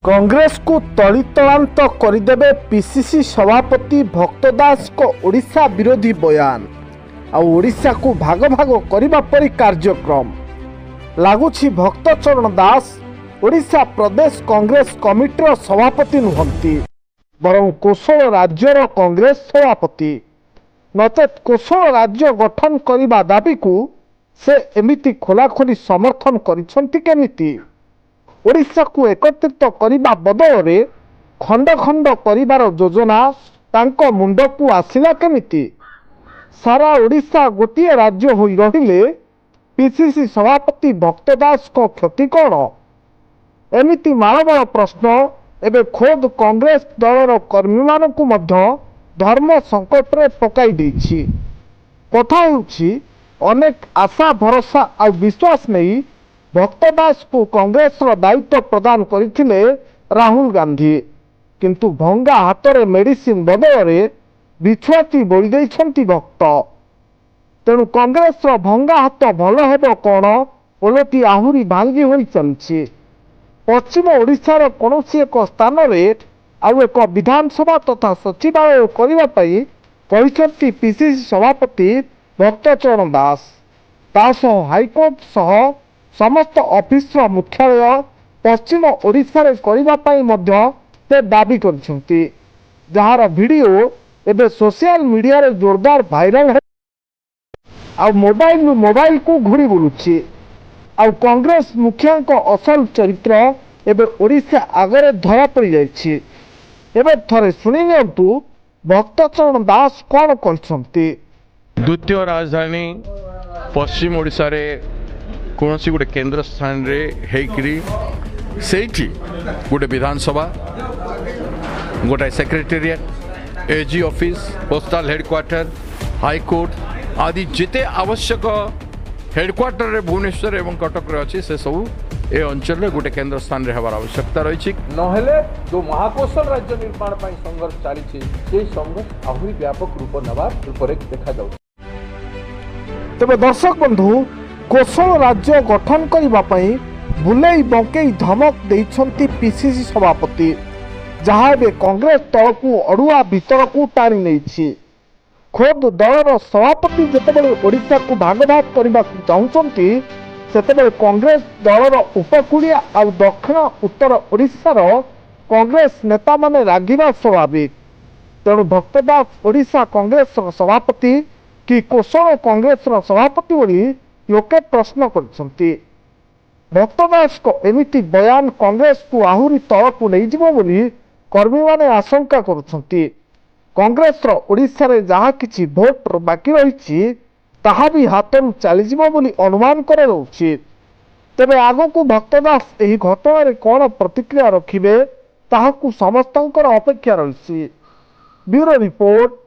कांग्रेस को तलितलांत करदेवे पीसीसी सभापति भक्त दास को ओडिशा विरोधी बयान आड़शा को भाग भाग करने परी कार्यक्रम लगुच भक्त चरण दास ओडिशा प्रदेश कांग्रेस कमिटीर सभापति नुहंती बरं कोशल राज्यर कांग्रेस सभापति नचेत कोशल राज्य गठन करने दाबी को से एमिति खोलाखोली समर्थन करिसेंती केमिति ओडिशा को एकत्रित करने बदल में खंड खंड कर योजना तांको मुंड को आसला केमिति सारा ओडिशा गोटे राज्य हो रहिले पीसीसी सभापति भक्त दास को क्षति कौन एमिति मालमाल प्रश्न एवं खोद कांग्रेस दलर कर्मी मानकु मध्य धर्म संकट रे पकाई देछि कथा होछि अनेक आशा भरोसा और विश्वास नहीं भक्त दास को कांग्रेस दायित्व प्रदान करथिले राहुल गांधी किंतु भंगा हाथ में मेडिसिन बदल में बिछुआती बोली देइछंती भक्त तेणु कांग्रेस भंगा हाथ भल हेब कौन ओलटी आहुरी भांगी होई चलछि पश्चिम ओडिशार कौनसी एक स्थान में आउ एक विधानसभा तथा सचिवालय करने पीसीसी सभापति भक्त चरण दास हाईकोर्ट सह समस्त ऑफिस मुख्यालय पश्चिम ओडिशा रे करने से दाबी करछंती जार वीडियो एबे सोशल मीडिया रे जोरदार वायरल है आ मोबाइल को घुरी बुलुछि आ कांग्रेस मुखिया को असल चरित्र एबे ओडिशा आगरे धरा पड़ जाइछि एबे थरे सुनि नियंतु भक्त चरण दास कौन करछंती द्वितीय राजधानी पश्चिम ओडिशा रे कौन सी गोटे केंद्र स्थान रे हेकरी सेठी गोटे विधानसभा गोटे secretariat AG office postal headquarter high court आदि जिते आवश्यक हेडक्वार्टर रे भुवनेश्वर एवं कटक रे अछि से सब ए अंचल रे गोटे केंद्र स्थान रे हबार आवश्यकता रही नहेले जो महाकोशल राज्य निर्माण पर संघर्ष चली संघर्ष आहुरी व्यापक रूप नवार रूपरेख देखा जाउ। तबे दर्शक बंधु कोशल राज्य गठन करने बुले बंकई धमक देइछंती पीसीसी सभापति जहाँ ए कांग्रेस दल को अड़ुआ भीतर को टाणी नहीं खोद दलर सभापति जितेबाला ओडिशा को भाग भाग करने चाहती सेतेबेले कांग्रेस दलर उपकूलिया और दक्षिण उत्तर ओडिशार कांग्रेस नेता माने रागिबा स्वाभाविक तेणु भक्त दास ओडिशा कांग्रेस सभापति कि कोशल कांग्रेस सभापति बोली लोके प्रश्न करछंती भक्त दास को एमिति बयान कांग्रेस को आहुरी तल को नहीं जिवो बोली कर्मी माने आशंका करुछंती कांग्रेस ओडिशा रे जहाँ किछि भोट बाकी रही ताहा भी हाथरू चलीजिवो बोली अनुमान कराउछि तेबे आगो को भक्त दास एही घटना रे कोन प्रतिक्रिया रखिबे ताहाकू समस्तंकर अपेक्षा रहिछि ब्यूरो रिपोर्ट